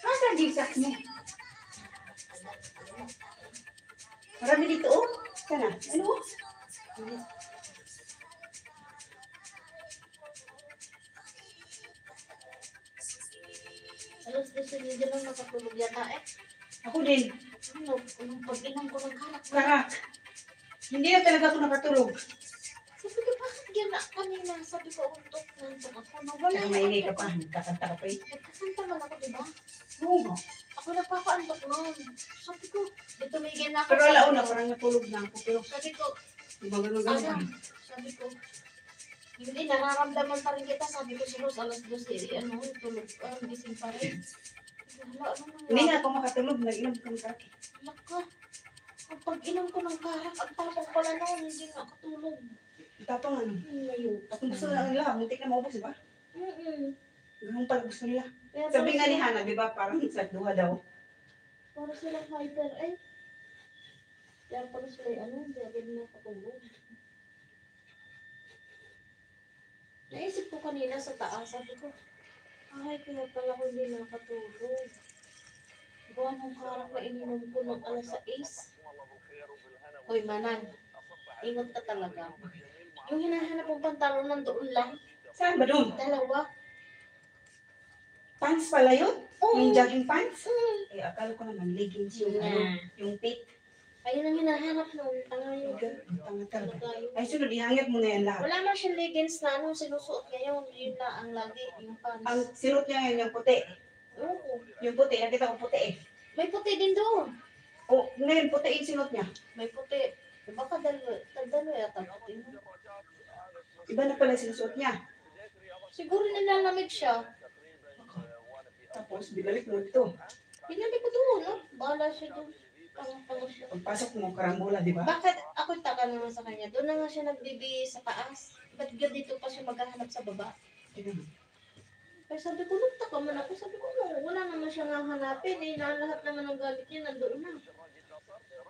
Asa gisak mo? Marami dito, oh. Sana, ano? Alas 12 hindi lang nakatulog yata eh. Ako din. Ano, pag-inang ko ng karak. Karak. Hindi na talaga ako nakatulog. Sabi ko, bakit yan na kanina? Sabi ko, untok na untok ako. Nawala Kaya maingay ka pa. Kakanta ka pa eh. Nagkasanta man ako, diba? Oo. Ako nagpapa-untok noon. Sabi ko, dito may na ako. Pero alauna, parang natulog na ako. Pero Sabi ko, diba ganun-ganun. sabi ko, hindi, nararamdaman pa rin kita. Sabi ko, siguro alas 12, ano, tulog ka, gising pa rin. Wala, ano Hindi nga ako makatulog. Nag-inom kang kaki. Wala ka. Ang pag-inom ko ng karak, ang tapang pala noon, hindi nakatulog. Tapang ano. Ngayon. Kung gusto na nila, muntik na maubos, diba? Ganun pala gusto nila. Kaya Sabi nga ni Hana, di ba, parang sa duha daw. para silang hyper, eh. Kaya pala sila, ano, hindi agad nakatulog. Naisip ko kanina sa taas, sabi ko, ay, kaya pala ko hindi nakatulog. Gawa ng karak na ininom ko ng alas 6. Hoy, Manan, ingat ka talaga. Yung hinahanap mong pantalon nandoon lang, Saan ba doon? dalawa. Pants pala yun? Oo. Yung jogging pants? Eh, akala ko naman leggings yung, Yeah. ano, yung pit. Ayun ang hinahanap nun. Tanga yun. Tanga talaga. Talaga yun. Ay, sunod, ihangit mo na yan lahat. Wala man siyang leggings na ano, sinusuot ngayon. Yun na ang lagi, yung pants. Ang sinot niya ngayon yung puti. Oo. Yung puti, nakita ko puti eh. May puti din doon. O, ngayon puti yung sinot niya. May puti. Baka dalo yata puti mo. Iba na pala yung sinusuot niya. Siguro nilalamig siya. Tapos, binalik mo ito. Pinali ko doon, no? Bahala siya doon. Tanga siya. Pagpasok mo, karambola, di ba? Bakit ako taka naman sa kanya? Doon na nga siya nagbibi sa taas. Ba't dito pa siya maghahanap sa baba? Kaya sabi ko, nagtaka man ako. Sabi ko, no, wala naman siya nga hanapin. Eh, lahat naman ng gamit niya nandoon na.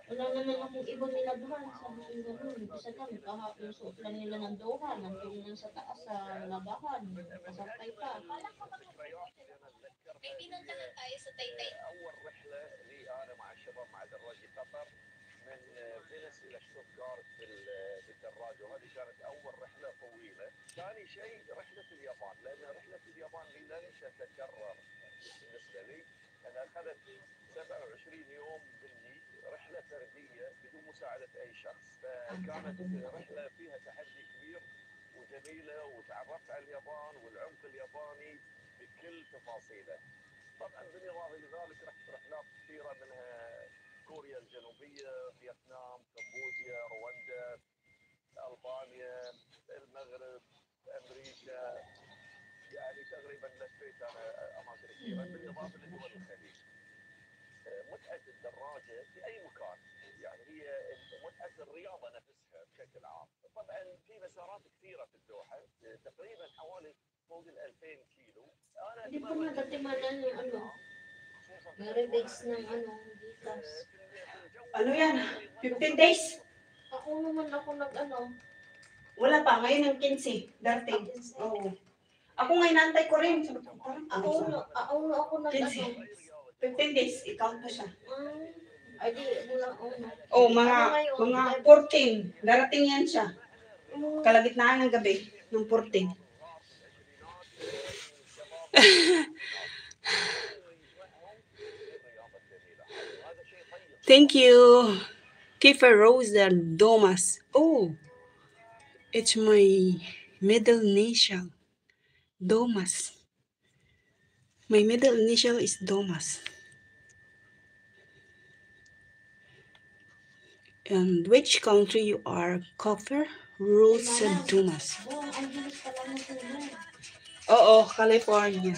Wala naman akong ibang nilabahan. Sabi ko, gano'n. Isa lang, kahapon suot lang nila ng doha. Nandun lang sa taas sa labahan. Kasampay pa. may pinuntahan tayo sa Taytay. أول رحلة لي أنا مع الشباب مع دراجة قطر من فينيس إلى شتوتغارت بالدراجة وهذه كانت أول رحلة طويلة. ثاني شيء رحلة اليابان لأن رحلة اليابان هي لن تتكرر بالنسبة لي. أنا أخذت 27 يوم مني رحلة فردية بدون مساعدة أي شخص فكانت رحلة فيها تحدي كبير وجميلة وتعرفت على اليابان والعمق الياباني بكل تفاصيله. طبعا بالاضافه لذلك رحت رحلات كثيره منها كوريا الجنوبيه، فيتنام، كمبوديا، رواندا، البانيا، المغرب، امريكا، يعني تقريبا لفيت انا اماكن كثيره بالاضافه لدول الخليج. متعه الدراجه في اي مكان يعني هي متعه الرياضه نفسها بشكل عام. طبعا في مسارات كثيره في الدوحه تقريبا حوالي فوق ال 2000 كيلو. Hindi pa nagatimanan yung ano. Maribags ng ano, gitas. Ano yan? 15 days? Ako naman ako nag-ano. Wala pa, ngayon ang 15. Dating. Oo. Ako ngayon nantay ko rin. Sabi ko, parang Ako nag-ano. 15 days, i-count mo siya. Ay, di, walang una. Oh, mga 14. Darating yan siya. Kalagitnaan ng gabi ng 14. Thank you, Kiefer Rosa Domas. Oh, it's my middle initial, Domas. My middle initial is Domas. And which country you are, Kiefer Rosa Domas? Ang bilis pala mo tulog. Oo, California.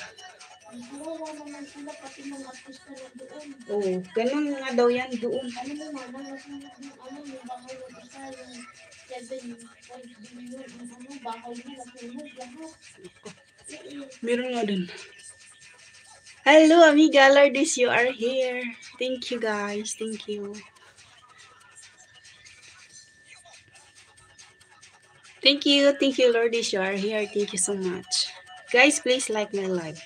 Wala naman sila pati mga artista na doon. Oo, ganun nga daw yan doon. Ano mo mama, nasunog yung ano, yung bahay ng isa, yung 7.5 billion, yung ano, bahay niya, nasunog lahat. Meron nga dun. Hello, amiga Lourdes, you are here. Thank you, guys. Thank you. Thank you, Lourdes, you are here. Thank you so much. Guys, please like my live.